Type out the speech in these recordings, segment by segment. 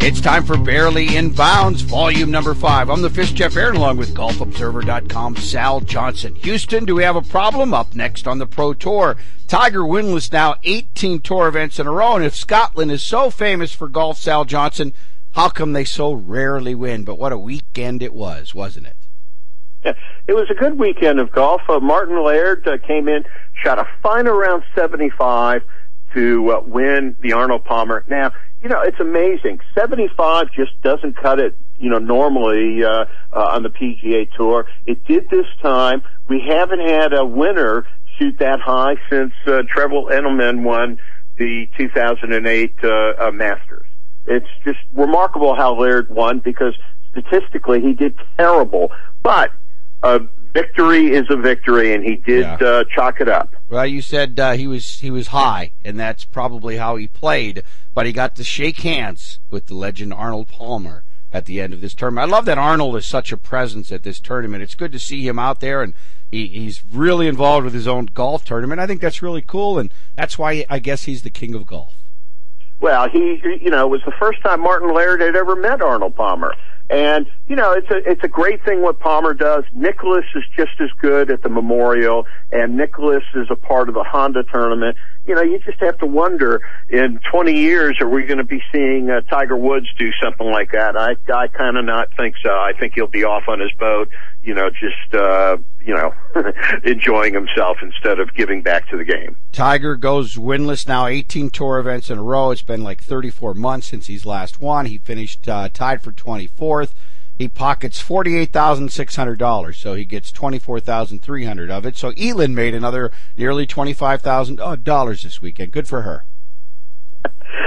It's time for Barely in Bounds, volume number 5. I'm the Fish Jeff Aaron, along with GolfObserver.com Sal Johnson. Houston, do we have a problem? Up next on the Pro Tour. Tiger winless now, 18 tour events in a row. And if Scotland is so famous for golf, Sal Johnson, how come they so rarely win? But what a weekend it was, wasn't it? Yeah, it was a good weekend of golf. Martin Laird came in, shot a fine around 75 to win the Arnold Palmer. Now, it's amazing. 75 just doesn't cut it, normally on the PGA Tour. It did this time. We haven't had a winner shoot that high since Trevor Edelman won the 2008 Masters. It's just remarkable how Laird won because statistically he did terrible. But victory is a victory, and he did chalk it up. Well, you said he was high, and that's probably how he played. But he got to shake hands with the legend Arnold Palmer at the end of this tournament. I love that Arnold is such a presence at this tournament. It's good to see him out there, and he's really involved with his own golf tournament. I think that's really cool, and that's why I guess he's the king of golf. Well, it was the first time Martin Laird had ever met Arnold Palmer. And, it's a great thing what Palmer does. Nicklaus is just as good at the Memorial, and Nicklaus is a part of the Honda tournament. You just have to wonder, in 20 years, are we going to be seeing Tiger Woods do something like that? I kind of not think so. I think he'll be off on his boat, enjoying himself instead of giving back to the game. Tiger goes winless now, 18 tour events in a row. It's been like 34 months since he's last won. He finished tied for 24th. He pockets $48,600, so he gets $24,300 of it. So Elin made another nearly $25,000 this weekend. Good for her.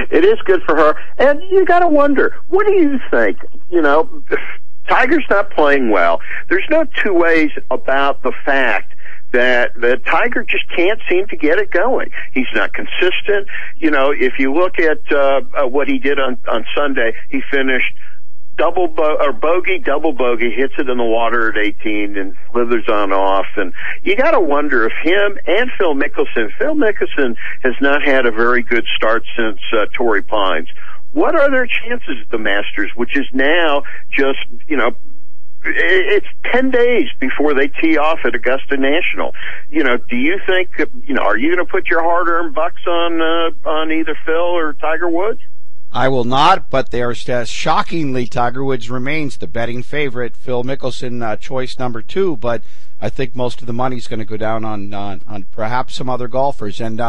It is good for her. And you got to wonder, what do you think? Tiger's not playing well. There's no two ways about the fact that Tiger just can't seem to get it going. He's not consistent. If you look at what he did on Sunday, he finished bogey, double bogey, hits it in the water at 18 and slithers on off. And you got to wonder if him and Phil Mickelson has not had a very good start since Torrey Pines. What are their chances at the Masters, which is now just, it's 10 days before they tee off at Augusta National. Do you think, are you going to put your hard-earned bucks on either Phil or Tiger Woods? I will not, but they are shockingly, Tiger Woods remains the betting favorite. Phil Mickelson, choice number 2, but I think most of the money's going to go down on perhaps some other golfers. And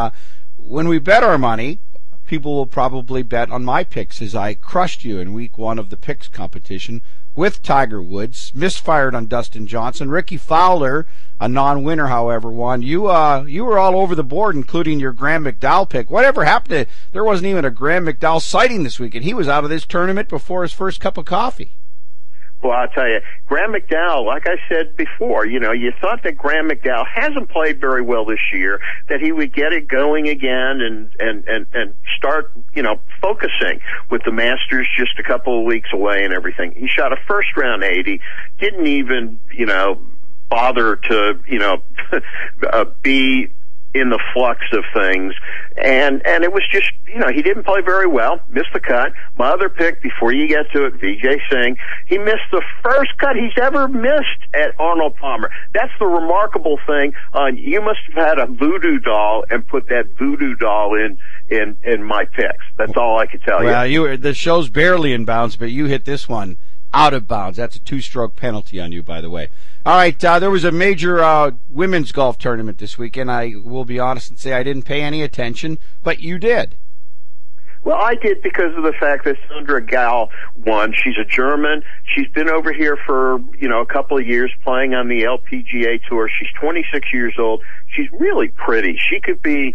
when we bet our money, people will probably bet on my picks, as I crushed you in week 1 of the picks competition with Tiger Woods, misfired on Dustin Johnson. Ricky Fowler, a non-winner, however, won. You were all over the board, including your Graham McDowell pick. Whatever happened to, there wasn't even a Graham McDowell sighting this weekend. He was out of this tournament before his first cup of coffee. Well, I'll tell you, Graham McDowell, like I said before, you thought that Graham McDowell hasn't played very well this year, that he would get it going again and start, focusing with the Masters just a couple of weeks away and everything. He shot a first round 80, didn't even, bother to, be in the flux of things, and it was just, he didn't play very well, missed the cut. My other pick, before you get to it, Vijay Singh, he missed the first cut he's ever missed at Arnold Palmer. That's the remarkable thing. You must have had a voodoo doll and put that voodoo doll in my picks. That's all I can tell you. Well, the show's barely in bounds, but you hit this one out of bounds. That's a 2-stroke penalty on you, by the way. All right, there was a major women's golf tournament this weekend. I will be honest and say I didn't pay any attention, but you did. Well, I did because of the fact that Sandra Gal won. She's a German. She's been over here for, a couple of years playing on the LPGA Tour. She's 26 years old. She's really pretty. She could be,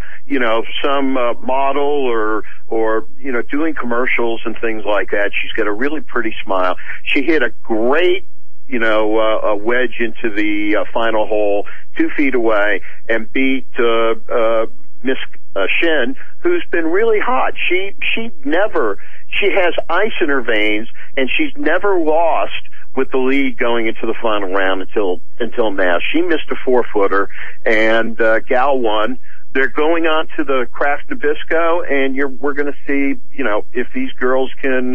some model or doing commercials and things like that. She's got a really pretty smile. She hit a great, a wedge into the final hole, 2 feet away, and beat Miss Shin, who's been really hot. She has ice in her veins, and she's never lost with the lead going into the final round until now. She missed a 4-footer, and Gal won they're going on to the Kraft Nabisco, and we're going to see, if these girls can,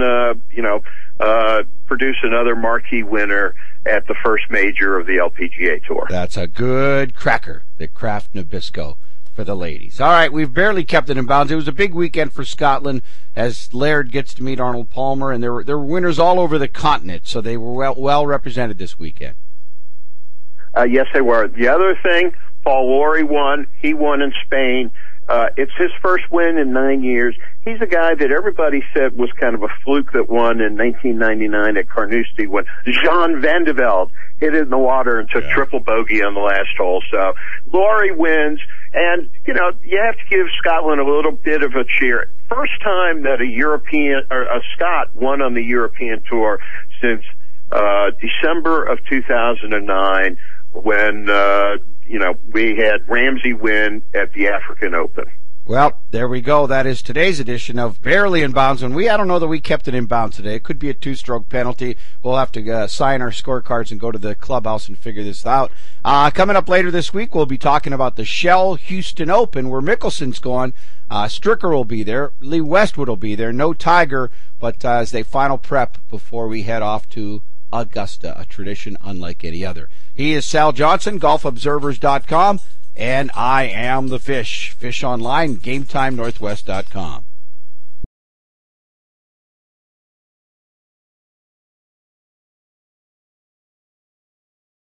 produce another marquee winner at the first major of the LPGA Tour. That's a good cracker, the Kraft Nabisco for the ladies. All right, we've barely kept it in bounds. It was a big weekend for Scotland as Laird gets to meet Arnold Palmer, and there were winners all over the continent, so they were well represented this weekend. Yes, they were. The other thing, Paul Lawrie won. He won in Spain. It's his first win in 9 years. He's a guy that everybody said was kind of a fluke that won in 1999 at Carnoustie when Jean Van de Velde hit it in the water and took triple bogey on the last hole. So Lawrie wins, and you have to give Scotland a little bit of a cheer. First time that a Scot won on the European Tour since December of 2009 when we had Ramsey win at the African Open. Well, there we go. That is today's edition of Barely in Bounds. And I don't know that we kept it in bounds today. It could be a 2-stroke penalty. We'll have to sign our scorecards and go to the clubhouse and figure this out. Coming up later this week, we'll be talking about the Shell Houston Open, where Mickelson's gone. Stricker will be there. Lee Westwood will be there. No Tiger, but as they final prep before we head off to Augusta, a tradition unlike any other. He is Sal Johnson, golfobservers.com, and I am the Fish. Fish Online, GameTimeNorthwest.com.